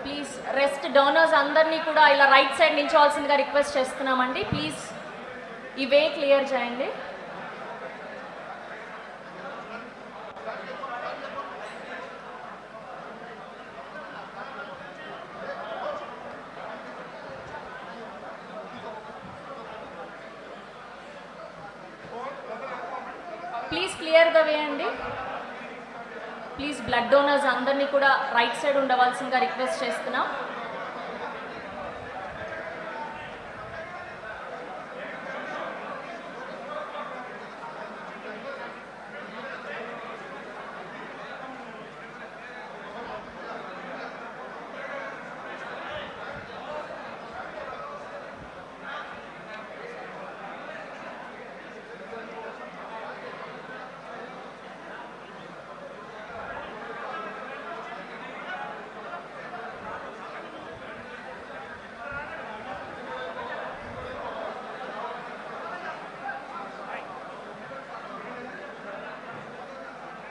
Please rest donors అందరినీ కూడా ఇలా రైట్ సైడ్ నిల్చోవాల్సిందిగా రిక్వెస్ట్ చేస్తున్నామండి. ప్లీజ్ ఈ వే క్లియర్ చేయండి. ప్లీజ్ క్లియర్ ద వే అండి. ప్లీజ్ బ్లడ్ డోనర్స్ అందరినీ కూడా రైట్ సైడ్ ఉండవలసిందిగా రిక్వెస్ట్ చేస్తున్నాం.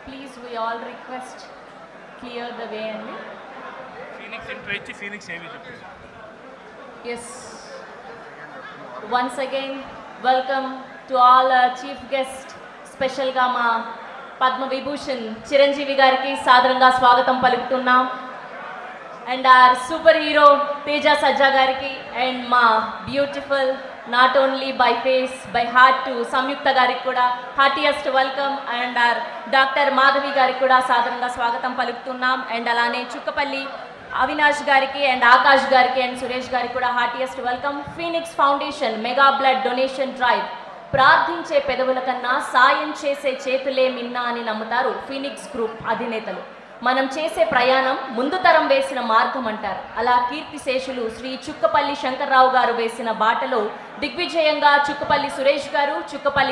Please, we all request clear the way అండి. ఫీనిక్స్ ఎంట్రీ ఇచ్చి ఫీనిక్స్ ఏమి చెప్పండి. Yes. Once again, welcome to all our chief guest. స్పెషల్గా మా పద్మ విభూషణ్ చిరంజీవి గారికి సాదరంగా స్వాగతం పలుకుతున్నాం. And our super hero Teja Sajja గారికి అండ్ మా beautiful not only by face by heart to Samyuktha గారికి కూడా heartiest welcome. And our doctor Madhavi గారికి కూడా సాదరంగా స్వాగతం పలుకుతున్నాం. అండ్ అలానే చుక్కపల్లి అవినాష్ గారికి అండ్ ఆకాష్ గారికి అండ్ సురేష్ గారికి కూడా heartiest welcome. Phoenix foundation mega blood donation drive. ప్రార్థించే పెదవుల కన్నా సాయం చేసే చేతులే మిన్నా అని నమ్ముతారు ఫీనిక్స్ గ్రూప్ అధినేతలు. మనం చేసే ప్రయాణం ముందు తరం వేసిన మార్గం అంటారు. అలా కీర్తిశేషులు శ్రీ చుక్కపల్లి శంకర్రావు గారు వేసిన బాటలో దిగ్విజయంగా చుక్కపల్లి సురేష్ గారు, చుక్కపల్లి